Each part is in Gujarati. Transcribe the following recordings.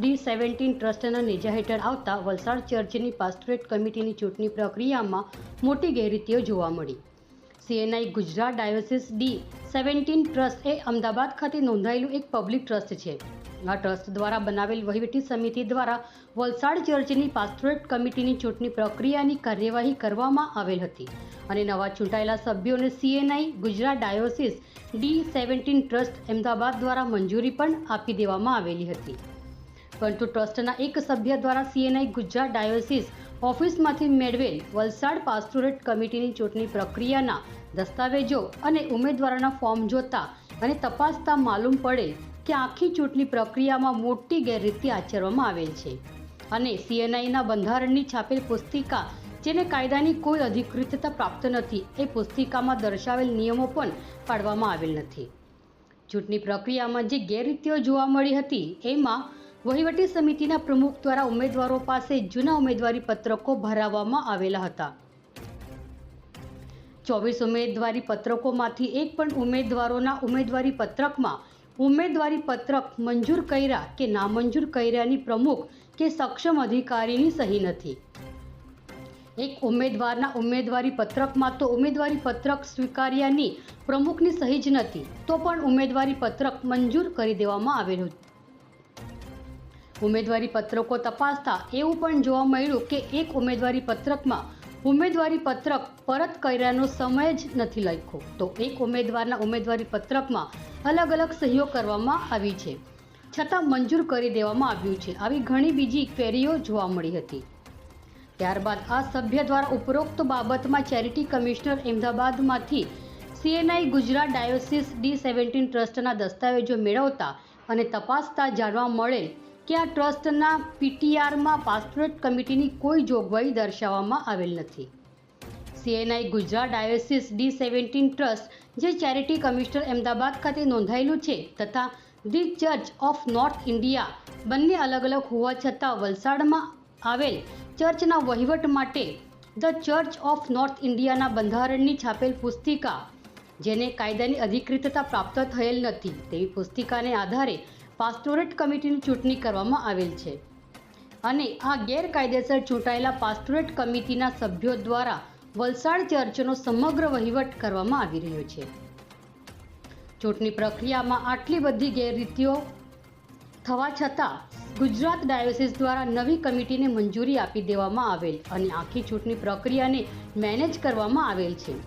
D17 ટ્રસ્ટના નેજા હેઠળ આવતા વલસાડ ચર્ચની પાસ્ટોરેટ કમિટીની ચૂંટણી પ્રક્રિયામાં મોટી ગેરરીતિઓ જોવા મળી. CNI Gujarat diocese D17 trust એ અમદાવાદ ખાતે નોંધાયેલું એક પબ્લિક ટ્રસ્ટ છે. આ ટ્રસ્ટ દ્વારા બનાવેલ વહીવટી સમિતિ દ્વારા વલસાડ ચર્ચની પાસ્ટોરેટ કમિટીની ચૂંટણી પ્રક્રિયાની કાર્યવાહી કરવામાં આવેલ હતી અને નવા ચૂંટાયેલા સભ્યોને CNI Gujarat diocese D17 trust Ahmedabad દ્વારા મંજૂરી પણ આપી દેવામાં આવેલી હતી. પરંતુ ટ્રસ્ટના એક સભ્ય દ્વારા CNI ગુજરાત ડાયોસીસ ઓફિસમાંથી મેળવેલ વલસાડ પાસ્ટોરેટ કમિટીની ચૂંટણી પ્રક્રિયાના દસ્તાવેજો અને ઉમેદવારોના ફોર્મ જોતા અને તપાસતા માલુમ પડેલ કે આખી ચૂંટણી પ્રક્રિયામાં મોટી ગેરરીતિ આચરવામાં આવેલ છે અને CNIના બંધારણની છાપેલ પુસ્તિકા જેને કાયદાની કોઈ અધિકૃતતા પ્રાપ્ત નથી એ પુસ્તિકામાં દર્શાવેલ નિયમો પણ પાડવામાં આવેલ નથી. ચૂંટણી પ્રક્રિયામાં જે ગેરરીતિઓ જોવા મળી હતી એમાં વહીવટી સમિતિના પ્રમુખ દ્વારા ઉમેદવારો પાસે જૂના ઉમેદવારી પત્રકો ભરાવવામાં આવેલા હતા. 24 ઉમેદવારી પત્રકોમાંથી એક પણ ઉમેદવારોના ઉમેદવારી પત્રકમાં ઉમેદવારી પત્રક મંજૂર કર્યા કે નામંજૂર કર્યાની પ્રમુખ કે સક્ષમ અધિકારીની સહી નથી. એક ઉમેદવારના ઉમેદવારી પત્રકમાં તો ઉમેદવારી પત્રક સ્વીકાર્યાની પ્રમુખની સહી જ નથી તો પણ ઉમેદવારી પત્રક મંજૂર કરી દેવામાં આવેલું. ઉમેદવારી પત્રકો તપાસતા એવું પણ જોવા મળ્યું કે એક ઉમેદવારી પત્રકમાં ઉમેદવારી પત્રક પરત કર્યાનો સમય જ નથી લખ્યો તો એક ઉમેદવારના ઉમેદવારી પત્રકમાં અલગ અલગ સહીઓ કરવામાં આવી છે છતાં મંજૂર કરી દેવામાં આવ્યું છે. આવી ઘણી બીજી ક્વેરીઓ જોવા મળી હતી. ત્યારબાદ આ સભ્ય દ્વારા ઉપરોક્ત બાબતમાં ચેરિટી કમિશનર અમદાવાદમાંથી CNI ગુજરાત ડાયોસીસ D17 ટ્રસ્ટના દસ્તાવેજો મેળવતા અને તપાસતા જાણવા મળેલ કે આ ટ્રસ્ટના PTRમાં પાસ્ટોરેટ કમિટીની કોઈ જોગવાઈ દર્શાવવામાં આવેલ નથી. CNI Gujarat diocese D17 trust જે ચેરિટી કમિશનર અમદાવાદ ખાતે નોંધાયેલું છે તથા the church of north India બંને અલગ અલગ હોવા છતાં વલસાડમાં આવેલ ચર્ચના વહીવટ માટે ધ ચર્ચ ઓફ નોર્થ ઇન્ડિયાના બંધારણની છાપેલ પુસ્તિકા જેને કાયદાની અધિકૃતતા પ્રાપ્ત થયેલ નથી તેવી પુસ્તિકાને આધારે પાસ્ટોરેટ કમિટીની ચૂંટણી કરવામાં આવેલ છે અને આ ગેરકાયદેસર ચૂંટાયેલા પાસ્ટોરેટ કમિટીના સભ્યો દ્વારા વલસાડ ચર્ચનો સમગ્ર વહીવટ કરવામાં આવી રહ્યો છે. ચૂંટણી પ્રક્રિયામાં આટલી બધી ગેરરીતિઓ થવા છતાં ગુજરાત ડાયોસીસ દ્વારા નવી કમિટીને મંજૂરી આપી દેવામાં આવેલ અને આખી ચૂંટણી પ્રક્રિયાને મેનેજ કરવામાં આવેલ છે.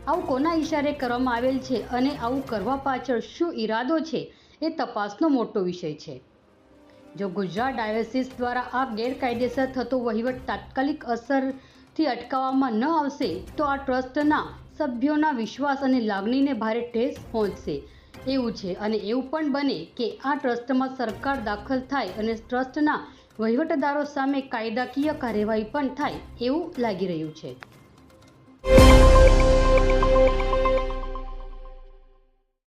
આવું કોના ઇશારે કરવામાં આવેલ છે અને આવું કરવા પાછળ શું ઈરાદો છે એ તપાસનો મોટો વિષય છે. જો ગુજરાત ડાયોસીસ દ્વારા આ ગેરકાયદેસર થતો વહીવટ તાત્કાલિક અસરથી અટકાવવામાં ન આવશે તો આ ટ્રસ્ટના સભ્યોના વિશ્વાસ અને લાગણીને ભારે ઠેસ પહોંચશે એવું છે અને એવું પણ બને કે આ ટ્રસ્ટમાં સરકાર દાખલ થાય અને ટ્રસ્ટના વહીવટદારો સામે કાયદાકીય કાર્યવાહી પણ થાય એવું લાગી રહ્યું છે.